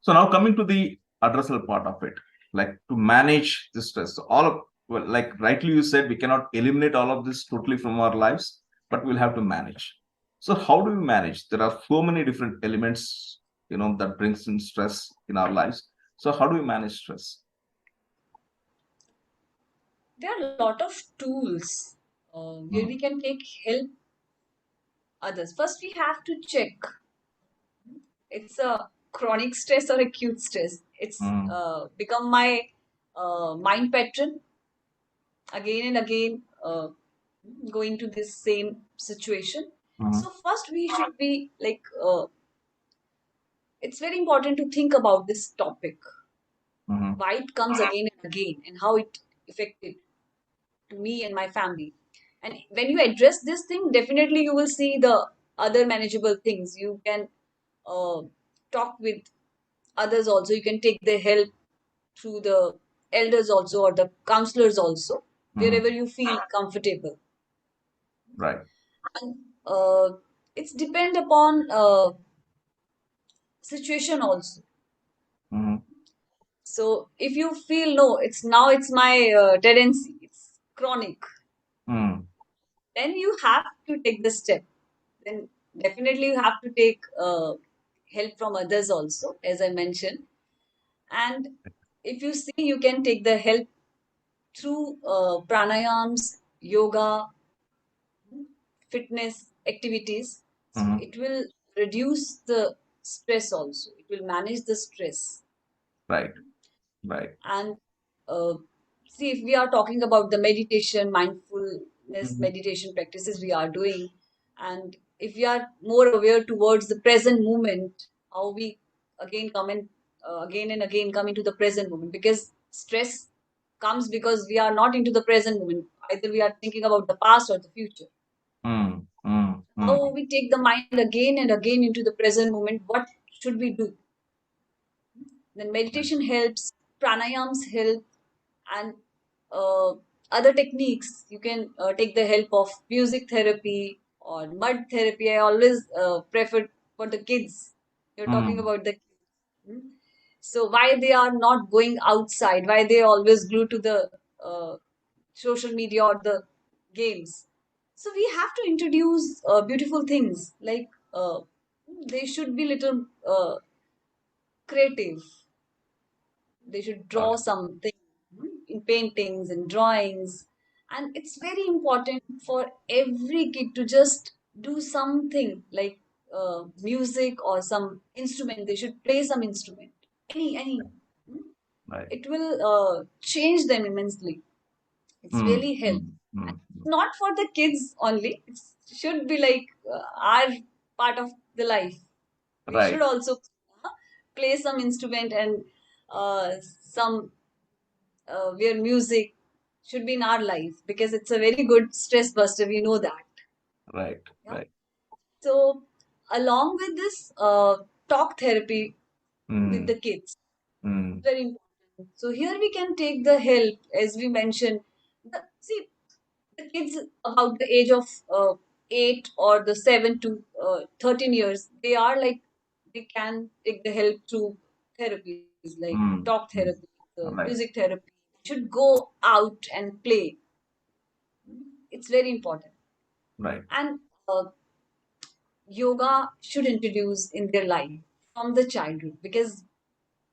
So now coming to the addressable part of it, like to manage the stress. So all of, well, like rightly you said, we cannot eliminate all of this totally from our lives, but we'll have to manage. So how do we manage? There are so many different elements, that brings in stress in our lives. So how do we manage stress? There are a lot of tools where Mm, we can take help others. First, we have to check it's a chronic stress or acute stress. It's mm, become my mind pattern again and again, going to this same situation. mm, So first, we should be like, it's very important to think about this topic, mm, why it comes again and again, and how it affected to me and my family. And when you address this thing, definitely you will see the other manageable things. You can uh, talk with others also. You can take the help through the elders also or the counselors also, wherever mm. you feel comfortable. Right. And it's depend upon situation also. Mm, So if you feel no, it's my tendency, it's chronic, mm. then you have to take the step. Then definitely you have to take help from others also, as I mentioned. And if you see, you can take the help through pranayams, yoga, fitness activities. So Mm. it will reduce the stress also. It will manage the stress. Right. Right. And uh, see, if we are talking about the meditation, mindfulness Mhm. meditation practices we are doing, and if we are more aware towards the present moment, how we again come in, again and again come into the present moment, because stress comes because we are not into the present moment. Either we are thinking about the past or the future. Mm, mm, How mm. we take the mind again and again into the present moment, what should we do? Then Right. meditation helps, pranayams help, and uh, other techniques. You can take the help of music therapy or mud therapy. I always prefer for the kids. You're talking Mm. about the kids. Hmm? So why they are not going outside? Why they always glued to the social media or the games? So we have to introduce beautiful things like they should be little creative. They should draw Okay. something in paintings and drawings. And it's very important for every kid to just do something like music or some instrument. They should play some instrument, any. Hmm? Right. It will change them immensely. It's Mm, really help. mm, mm, mm. Not for the kids only. It should be like our part of the life. We should Right. also play some instrument and some where music should be in our life, because it's a very good stress buster. We know that. Right. Yeah. Right. So along with this, talk therapy with Mm, the kids, mm. very important. So here we can take the help, as we mentioned. See, the kids about the age of 8 or the 7 to 13 years, they are like they can take the help through therapies like Mm, talk mm. therapy, the Right. music therapy. Should go out and play. It's very important. Right. And yoga should introduce in their life from the childhood, because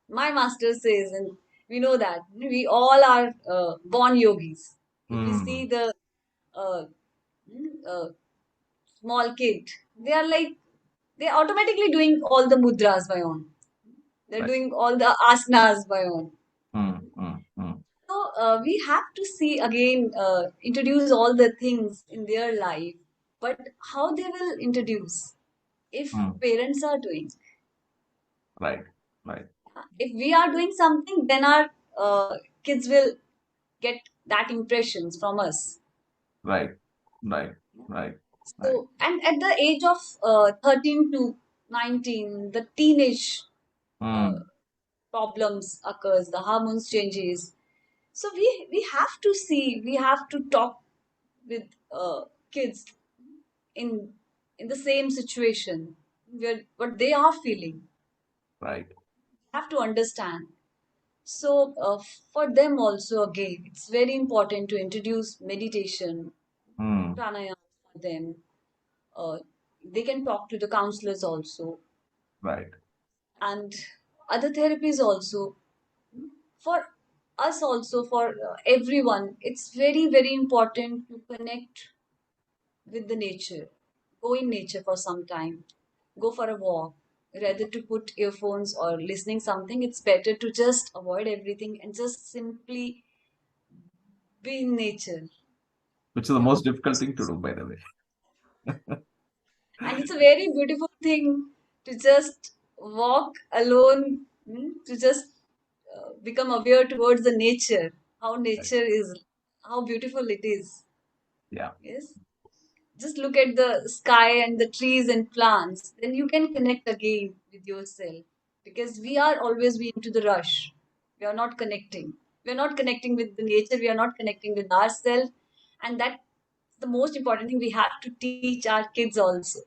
my master says, and we know that we all are born yogis. If we see Mm. the uh, uh, small kid, they are like they're automatically doing all the mudras by own. They're Right. doing all the asanas by own. Mm, mm, mm. So we have to see again, introduce all the things in their life, but how they will introduce if Mm. parents are doing. Right. Right. If we are doing something, then our kids will get that impressions from us. Right. Right. Right. Right. So, and at the age of 13 to 19, the teenage uh, Mm. problems occurs, the hormones changes. So we have to see, we have to talk with kids in in the same situation where what they are feeling. Right. have to understand. So, for them also, again, it's very important to introduce meditation, Mm, pranayama for them. Uh, they can talk to the counselors also, right. and other therapies also. For us also, for everyone, it's very, very important to connect with the nature. Go in nature for some time. Go for a walk. Rather to put earphones or listening something, it's better to just avoid everything and just simply be in nature. Which is the Yeah. most difficult thing to do, by the way. And it's a very beautiful thing to just walk alone, to just become aware towards the nature, how Right. nature is, how beautiful it is. Yeah. Yes. Just look at the sky and the trees and plants, then you can connect again with yourself. Because we are always be into the rush. We are not connecting. We are not connecting with the nature. We are not connecting with ourselves. And that's the most important thing we have to teach our kids also.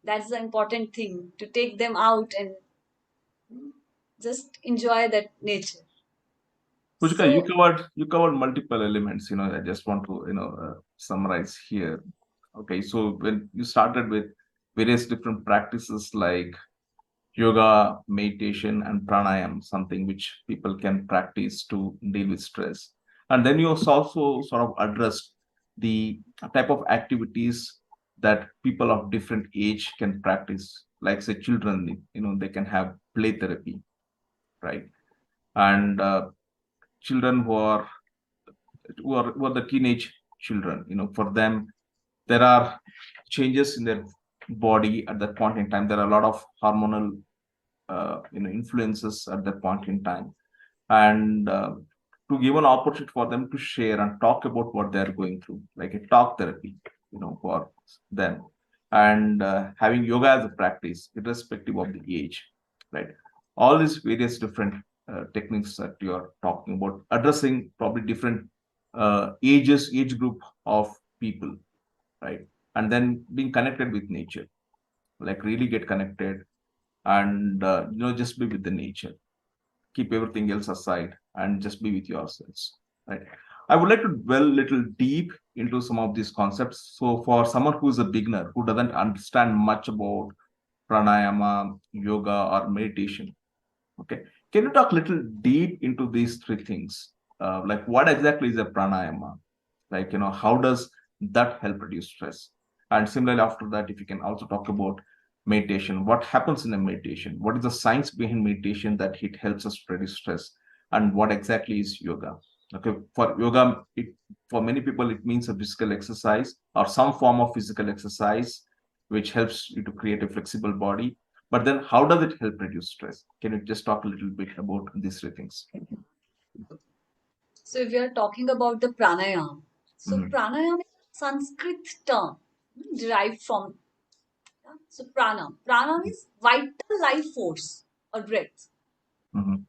That's the important thing to take them out and just enjoy that nature. Pushka, So, you covered multiple elements. I just want to summarize here. Okay, so when you started with various different practices like yoga, meditation, and pranayam, something which people can practice to deal with stress, and then you also sort of addressed the type of activities that people of different age can practice, like say children, they can have play therapy, right? And children who are the teenage children, for them there are changes in their body at that point in time. There are a lot of hormonal influences at that point in time, and to give an opportunity for them to share and talk about what they're going through, like a talk therapy, for them, and having yoga as a practice irrespective of the age, right? All these various different techniques that you are talking about, addressing probably different age group of people, right? And then being connected with nature, like really get connected, and just be with the nature, keep everything else aside, and just be with yourselves, right? I would like to dwell a little deep into some of these concepts. So for someone who is a beginner, who doesn't understand much about pranayama, yoga, or meditation, okay, can you talk a little deep into these three things? Like what exactly is a pranayama? Like, how does that help reduce stress? And similarly, after that, if you can also talk about meditation, what happens in a meditation? What is the science behind meditation that it helps us reduce stress? And what exactly is yoga? Okay, for yoga, for many people, it means a physical exercise or some form of physical exercise, which helps you to create a flexible body. But then, how does it help reduce stress? Can you just talk a little bit about these three things? so if we are talking about the pranayam, so Mhm, pranayam is a Sanskrit term derived from, yeah, so pranam. Pranam is vital life force or breath. mhm,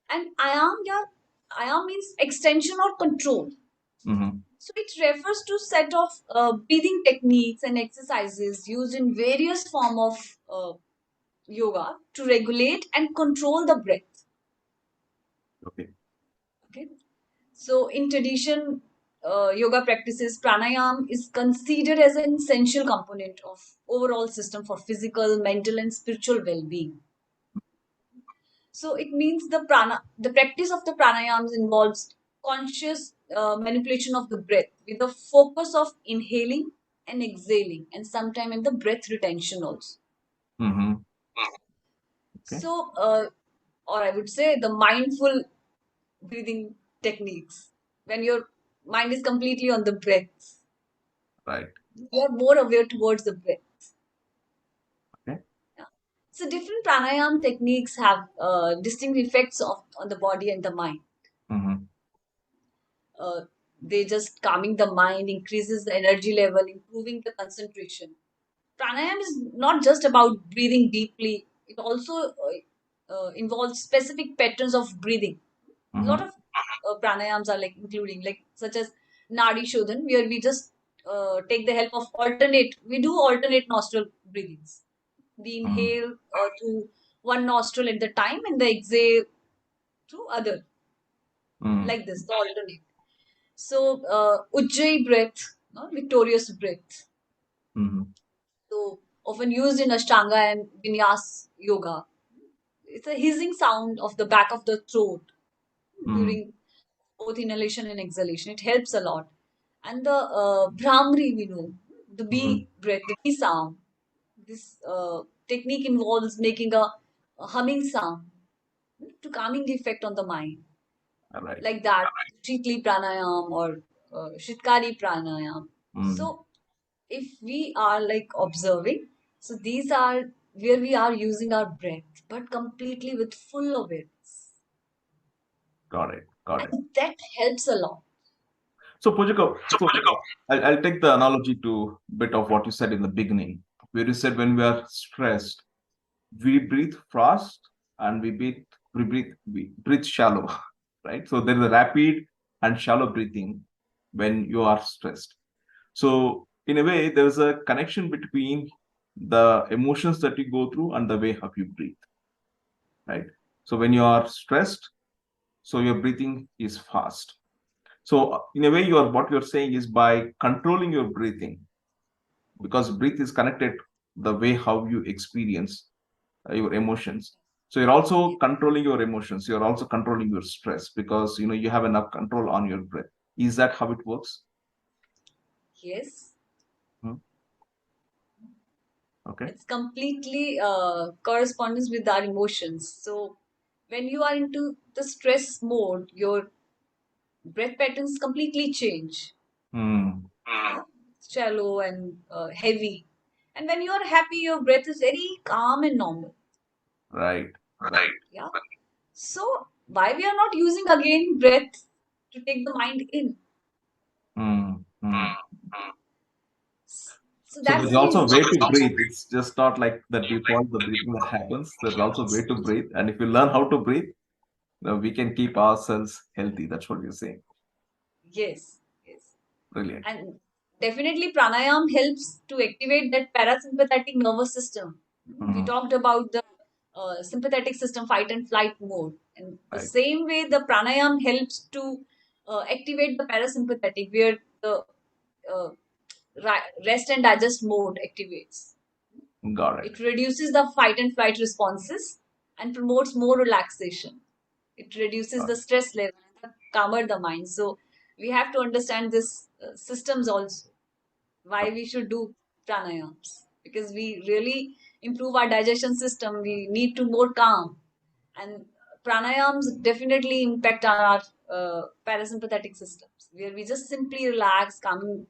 And ayam, yeah, ayam means extension or control. mhm, So it refers to set of breathing techniques and exercises used in various form of yoga to regulate and control the breath. okay. Okay. So in tradition, yoga practices, pranayam is considered as an essential component of overall system for physical, mental, and spiritual well-being. So it means the practice of the pranayams involves conscious manipulation of the breath with a focus of inhaling and exhaling, and sometime in the breath retention also. Mhm, okay. So, or I would say the mindful breathing techniques when your mind is completely on the breath, Right. you are more aware towards the breath. Okay. Yeah. So different pranayam techniques have distinct effects on the body and the mind. Mhm, uh, they just calming the mind, increases the energy level, improving the concentration. Pranayam is not just about breathing deeply, it also involves specific patterns of breathing. A lot mhm, of pranayams are like including like such as Nadi Shodan, where we just take the help of we do alternate nostril breathings. We mhm, inhale through one nostril at the time and the exhale through other, Mm, like this, the alternate. So, Ujjayi breath, no? Victorious breath. mhm, So, often used in Ashtanga and Vinyas yoga. It's a hissing sound of the back of the throat mm, during both inhalation and exhalation. It helps a lot. And the Brahmari, we know, the mhm. bee breath, the bee sound. This technique involves making a humming sound to calming the effect on the mind, All right. like that, Shitli pranayam or Shitkari pranayam. Mm, So, if we are like observing, so these are where we are using our breath, but completely with full awareness, got it. Got it. and that helps a lot. So, Pujiko, so I'll take the analogy to bit of what you said in the beginning, where you said when we are stressed, we breathe fast and we breathe shallow, right? So there is a rapid and shallow breathing when you are stressed. So in a way, there is a connection between the emotions that you go through and the way how you breathe, right? So when you are stressed, so your breathing is fast. So in a way, what you're saying is by controlling your breathing, because breath is connected the way how you experience your emotions. So you're also controlling your emotions. You're also controlling your stress because you have enough control on your breath. Is that how it works? Yes, Hmm. Okay. it's completely correspondence with our emotions. So, when you are into the stress mode, your breath patterns completely change. Hmm. Shallow and heavy. And when you are happy, your breath is very calm and normal. Right. Right. Yeah. So why we are not using again breath to take the mind in? Hmm. Hmm. So So that's there's the also a reason. way to breathe. It's just not like the default, the breathing that happens. There's also a way to breathe. And if you learn how to breathe, we can keep ourselves healthy. That's what you're saying. Yes. Yes. Brilliant. And definitely pranayam helps to activate that parasympathetic nervous system. We Hmm. talked about the sympathetic system, fight and flight mode. And the Right. same way the pranayam helps to activate the parasympathetic, where the uh, rest and digest mode activates. Got it. It reduces the fight and flight responses and promotes more relaxation. It reduces Got the stress level and calmer the mind. So we have to understand this systems also, why it. we should do pranayams, because we really improve our digestion system. We need to more calm, and pranayams definitely impact on our parasympathetic systems, where we just simply relax, calm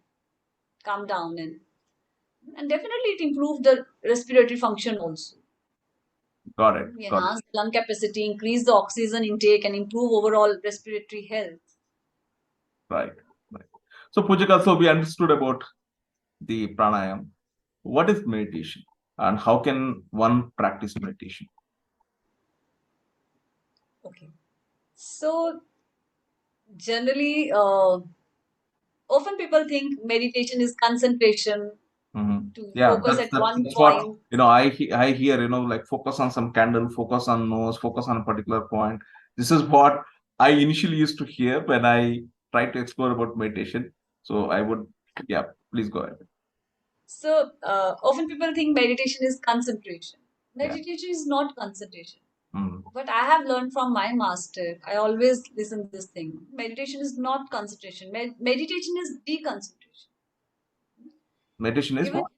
down, and definitely it improves the respiratory function also. Got it. We Got it. enhance lung capacity, increase the oxygen intake, and improve overall respiratory health. Right. Right. So, Pujika, so we understood about the pranayam. What is meditation and how can one practice meditation? Okay. So generally, often people think meditation is concentration, Mhm. to Yeah, focus at one that's what point. I hear. Like focus on some candle, focus on nose, focus on a particular point. This is what I initially used to hear when I tried to explore about meditation. So I would, yeah, please go ahead. So often people think meditation is concentration. Yeah. Meditation is not concentration. Mm. But I have learned from my master. I always listen this thing. Meditation is not concentration. Meditation is deconcentration. Meditation is Even what?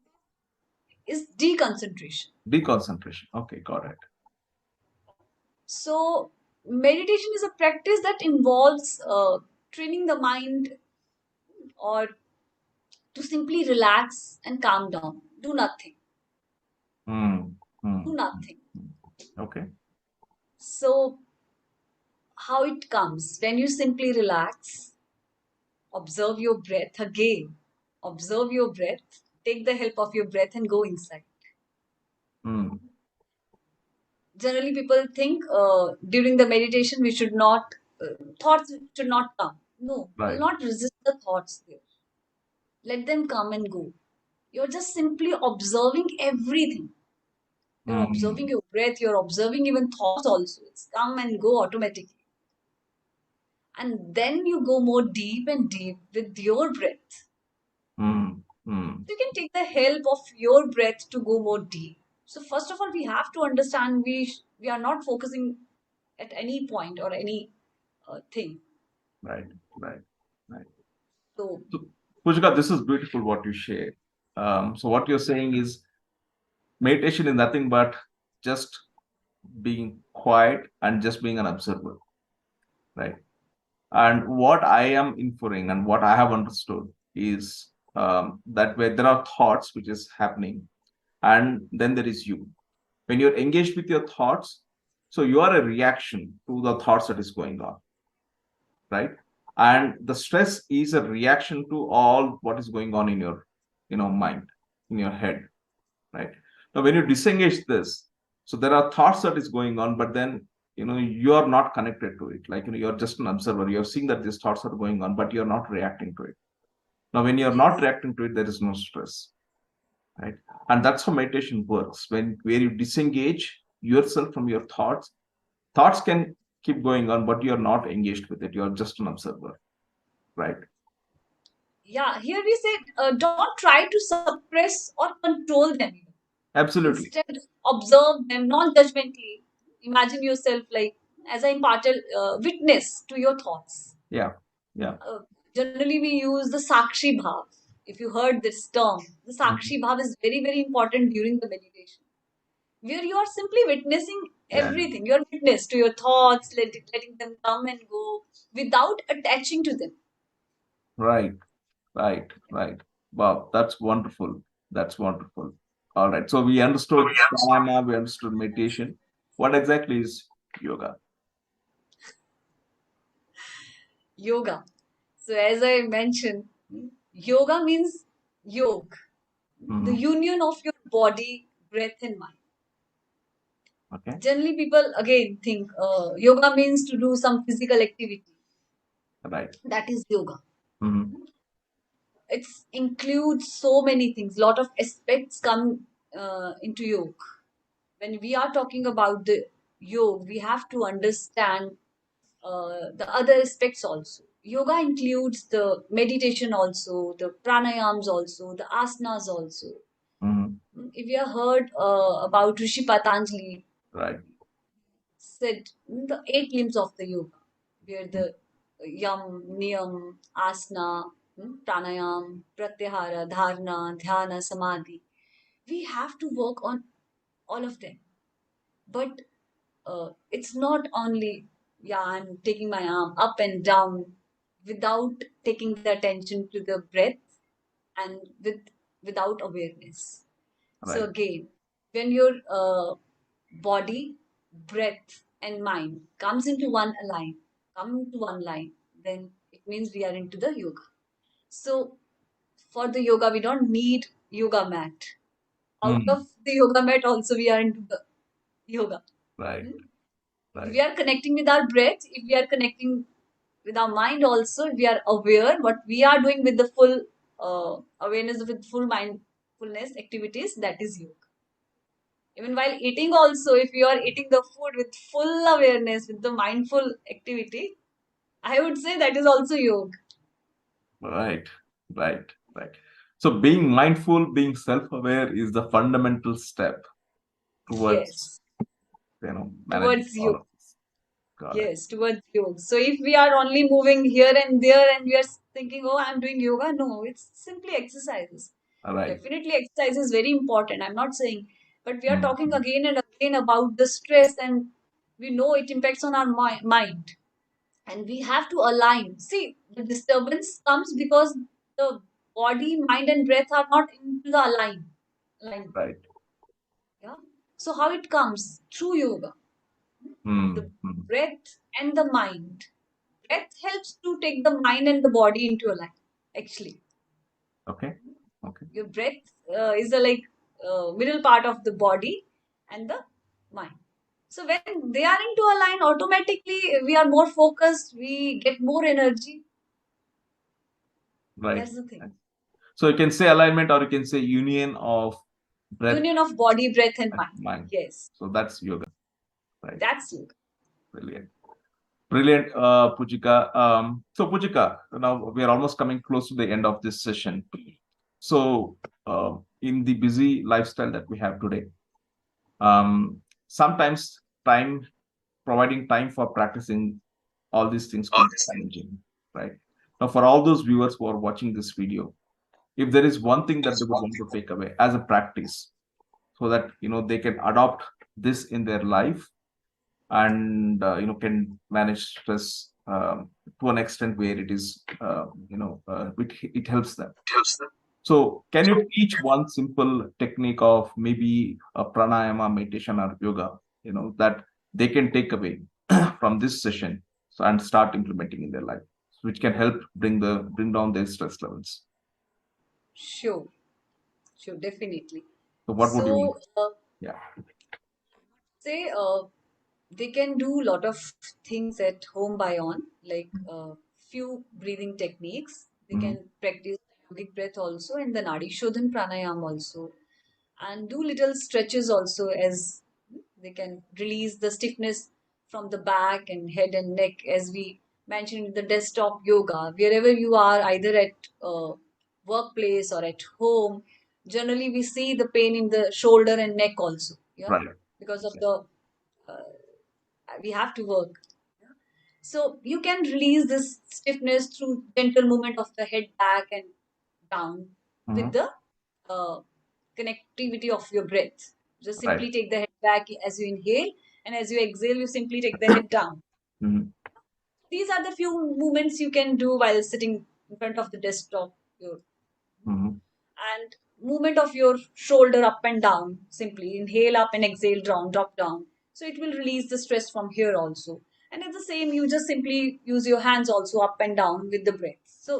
is deconcentration. Deconcentration. Okay, got it. So meditation is a practice that involves training the mind, or to simply relax and calm down. Do nothing. Mm. Do Mm. nothing. Mm. Okay. So how it comes? When you simply relax, observe your breath again. Observe your breath. Take the help of your breath and go inside. Mm. Generally, people think during the meditation we should not, thoughts should not come. No, you will Right. not resist the thoughts there. Let them come and go. You're just simply observing everything. You're observing your breath, you're observing even thoughts also. It's come and go automatically. And then you go more deep and deep with your breath. You can take the help of your breath to go more deep. So first of all, we have to understand we are not focusing at any point or any thing. Right, right, right. So So, Pujika, this is beautiful what you share. So what you're saying is meditation is nothing but just being quiet and just being an observer, right? And what I am inferring and what I have understood is that where there are thoughts which is happening, and then there is you. When you're engaged with your thoughts, so you are a reaction to the thoughts that is going on, right? And the stress is a reaction to all what is going on in your, mind, in your head, right? Now, when you disengage this, so there are thoughts that is going on, but then you are not connected to it. Like you're just an observer. You're seeing that these thoughts are going on, but you're not reacting to it. Now, when you're not yes, reacting to it, there is no stress, right? And that's how meditation works. When where you disengage yourself from your thoughts, thoughts can keep going on, but you're not engaged with it. You're just an observer, right? yeah. Here we said, don't try to suppress or control them. Absolutely. Instead, observe them non-judgmentally. Imagine yourself like as an impartial witness to your thoughts. Yeah. Yeah. Uh, Generally, we use the Sakshi Bhav. If you heard this term, the Mhm. Sakshi Bhav is very, very important during the meditation, where you are simply witnessing Yeah. everything. You're witness to your thoughts, letting them come and go without attaching to them. Right. Right. Right. Wow. That's wonderful. That's wonderful. All right. So we understood pranayama, we understood meditation. What exactly is yoga? Yoga. So, as I mentioned, yoga means yog, the Hmm. union of your body, breath, and mind. Okay. Generally, people again think yoga means to do some physical activity. Right. That is yoga. Hmm. It includes so many things. Lot of aspects come into yoga. When we are talking about the yoga, we have to understand the other aspects also. Yoga includes the meditation also, the pranayams also, the asanas also. Hmm. If you have heard about Rishi Patanjali, Right. said the eight limbs of the yoga, where the yam, niyam, asana, pranayam, pratyahara, dharana, dhyana, samadhi. We have to work on all of them. But it's not only, yeah, I'm taking my arm up and down without taking the attention to the breath and without awareness. So Right. again, when your body, breath, and mind come into one line, then it means we are into the yoga. So for the yoga, we don't need yoga mat. Out Hmm. of the yoga mat, also we are into the yoga. Right. Hmm? If Right. we are connecting with our breath, if we are connecting with our mind also, if we are aware what we are doing with the full awareness, with full mindfulness activities, that is yoga. Even while eating also, if you are eating the food with full awareness, with the mindful activity, I would say that is also yoga. Right. Right. Right. So being mindful, being self-aware is the fundamental step towards, Yes, managing towards all yoga. of this. Got it. Yes, towards yoga. So if we are only moving here and there and we are thinking, oh, I'm doing yoga, no, it's simply exercises. All right. Definitely, exercise is very important. I'm not saying, but we are talking Mhm. again and again about the stress, and we know it impacts on our mind, and we have to align. See, the disturbance comes because the body, mind, and breath are not into the alignment. Right. Yeah. So how it comes through yoga, the Mm-hmm. breath and the mind. Breath helps to take the mind and the body into alignment. Actually, Okay. Okay. your breath is the like middle part of the body and the mind. So when they are into a line, automatically we are more focused, we get more energy. Right. That's the thing. So you can say alignment or you can say union of breath Union of body, breath, and and mind. mind. Yes, So that's yoga, right? that's yoga. Brilliant. Brilliant, Pujika. So, Pujika, now we are almost coming close to the end of this session. So, in the busy lifestyle that we have today, sometimes time providing time for practicing all these things could be challenging, right? Now, for all those viewers who are watching this video, if there is one thing that they would want to take away as a practice, so that they can adopt this in their life and can manage stress to an extent where it is it helps them. So can you teach one simple technique of maybe a pranayama meditation or yoga that they can take away from this session, and start implementing in their life, which can help bring down their stress levels? Sure, sure, definitely. So what would you? So, Yeah. say they can do a lot of things at home by on, like few breathing techniques. They Mhm. can practice yogic breath also and the Nadi Shodan pranayam also, and do little stretches also, as they can release the stiffness from the back and head and neck, as we mentioned in the desktop yoga. Wherever you are, either at workplace or at home, generally we see the pain in the shoulder and neck also, yeah, Right. because of Yeah. the we have to work. So you can release this stiffness through gentle movement of the head back and down with Mhm. the uh, connectivity of your breath. Just Right. simply take the head back as you inhale, and as you exhale, you simply take the head down. Mhm. These are the few movements you can do while sitting in front of the desktop. Your Mhm. and movement of your shoulder up and down. Simply inhale up and exhale down, drop down. So it will release the stress from here also. And at the same, you just simply use your hands also up and down with the breath. So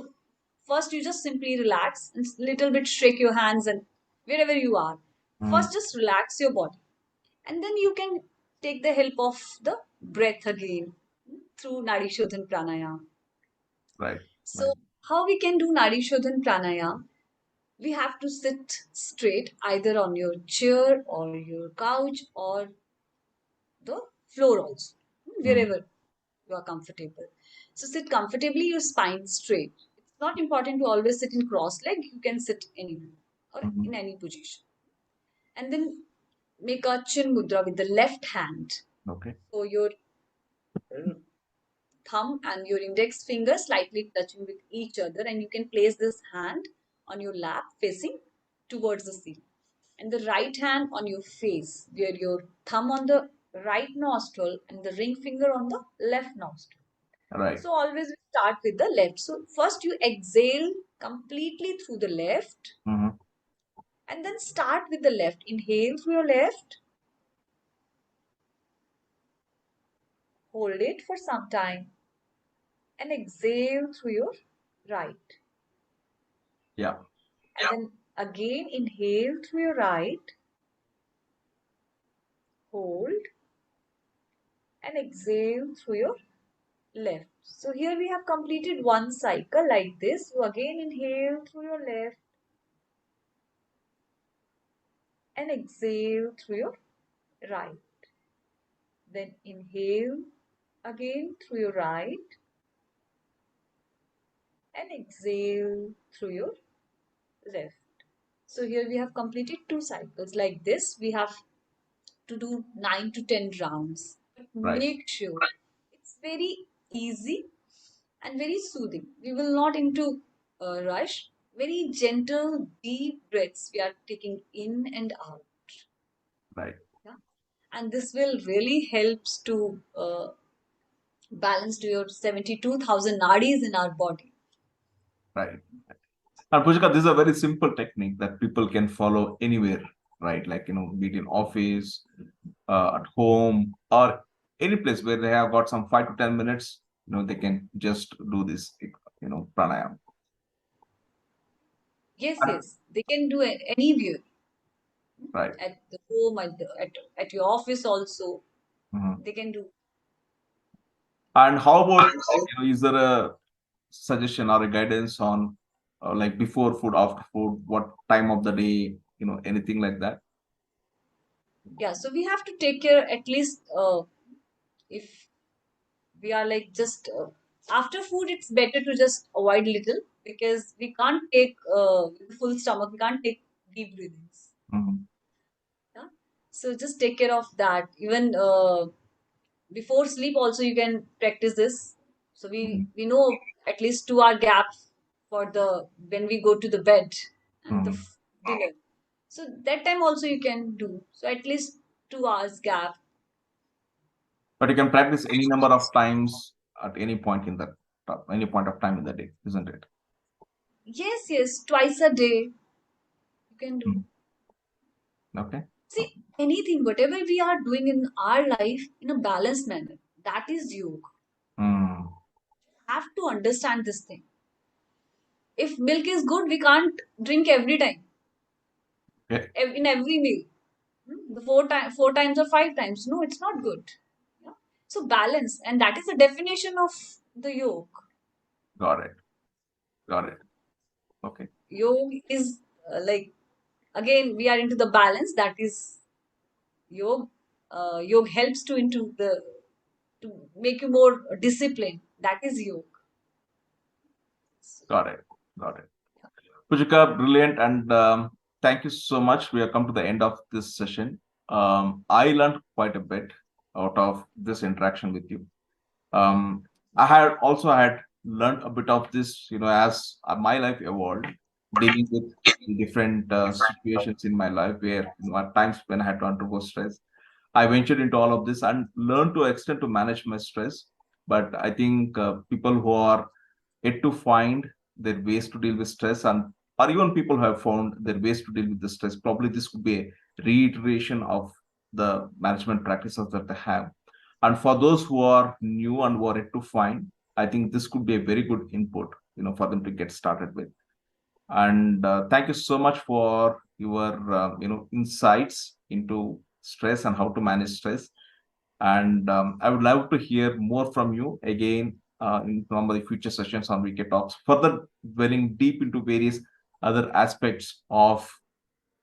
first, you just simply relax and little bit shake your hands and wherever you are. Mhm. First, just relax your body, and then you can take the help of the breath again through Nadi Shodan Pranayam. Right. So, Right. how we can do Nadi Shodan Pranayam? We have to sit straight either on your chair or your couch or the floor also, Mhm. wherever you are comfortable. So sit comfortably, your spine straight. It's not important to always sit in cross leg. You can sit anywhere or in Mhm. any position. And then make a chin mudra with the left hand. Okay. So your uh, thumb and your index finger slightly touching with each other, and you can place this hand on your lap facing towards the ceiling, and the right hand on your face, where your thumb on the right nostril and the ring finger on the left nostril. Right. So always we start with the left. So first you exhale completely through the left, Mhm. and then start with the left. Inhale through your left, hold it for some time, and exhale through your right. Yeah. And then again inhale through your right, hold, and exhale through your left. So here we have completed one cycle like this. So again inhale through your left and exhale through your right. Then inhale again through your right and exhale through your left. So here we have completed two cycles like this. We have to do 9 to 10 rounds. But Right. make sure it's very easy and very soothing. We will not into a rush. Very gentle, deep breaths we are taking in and out. Right. Yeah? And this will really helps to balance to your 72,000 nadis in our body. Right. And Pushika, this is a very simple technique that people can follow anywhere, right? Like, be it in office, at home, or any place where they have got some 5 to 10 minutes, they can just do this, pranayam. Yes, And- yes, they can do it anywhere, Right. at the home, at your office also. Mhm. They can do. And how about, like, is there a suggestion or a guidance on like before food, after food, what time of the day, anything like that? Yeah, so we have to take care at least if we are like just after food, it's better to just avoid little because we can't take with a full stomach, we can't take deep breathings. Mhm. Yeah, so just take care of that. Even before sleep, also you can practice this. So Mhm. we know at least 2 hour gap for the when we go to the bed and the Mhm. dinner. So that time also you can do. So at least 2 hours gap. But you can practice any number of times at any point of time in the day, isn't it? Yes, yes, twice a day you can do. Mhm. Okay. See, anything, whatever we are doing in our life in a balanced manner, that is yoga. Mm. Have to understand this thing. If milk is good, we can't drink every time, Okay. in every meal. The four times or 5 times. No, it's not good. Yeah? So balance, and that is the definition of the yoga. Got it. Got it. Okay. Yoga is like again we are into the balance. That is yoga. Yoga helps to make you more disciplined. That is yoga. Got it. Got it. Pujika, brilliant. And thank you so much. We have come to the end of this session. I learned quite a bit out of this interaction with you. Um, I had learned a bit of this, as my life evolved, dealing with the different situations in my life where, at times when I had to undergo stress, I ventured into all of this and learned to extent to manage my stress. But I think people who are yet to find their ways to deal with stress, and or even people who have found their ways to deal with the stress, probably this could be a reiteration of the management practices that they have. And for those who are new and who are yet to find, I think this could be a very good input, for them to get started with. And thank you so much for your insights into stress and how to manage stress. And I would love to hear more from you again in some of the future sessions on Wiki Talks, further dwelling deep into various other aspects of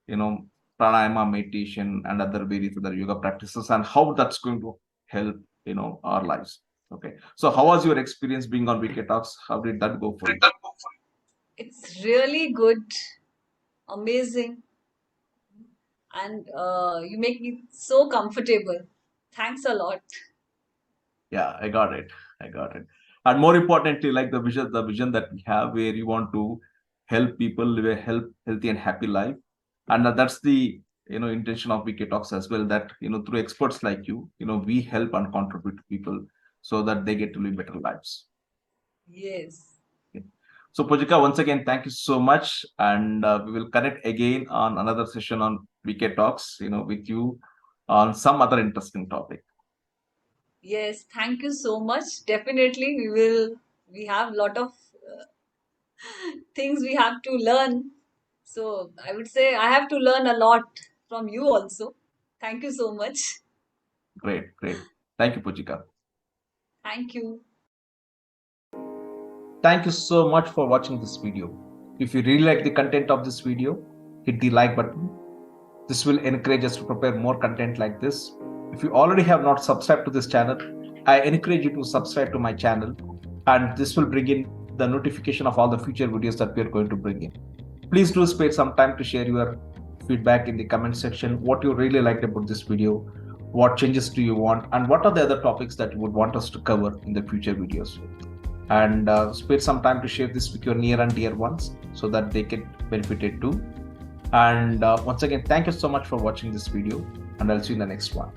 you know pranayama meditation and other various other yoga practices, and how that's going to help our lives. Okay, so how was your experience being on Wiki Talks? How did that go for you? It's really good, amazing, and you make me so comfortable. Thanks a lot. Yeah, I got it. I got it. And more importantly, like the vision that we have, where you want to help people live a healthy and happy life. And that's the intention of Wiki Talks as well. That through experts like you, we help and contribute to people so that they get to live better lives. Yes. Okay. So Pujika, once again, thank you so much, and we will connect again on another session on Wiki Talks. With you on some other interesting topic. Yes, thank you so much. Definitely, we have a lot of uh, things we have to learn. So I would say I have to learn a lot from you also. Thank you so much. Great, great. Thank you, Pujika. Thank you. Thank you so much for watching this video. If you really like the content of this video, hit the like button. This will encourage us to prepare more content like this. If you already have not subscribed to this channel, I encourage you to subscribe to my channel, and this will bring in the notification of all the future videos that we are going to bring in. Please do spare some time to share your feedback in the comment section, what you really liked about this video, what changes do you want, and what are the other topics that you would want us to cover in the future videos. And spare some time to share this with your near and dear ones so that they get benefited too. And once again, thank you so much for watching this video, and I'll see you in the next one.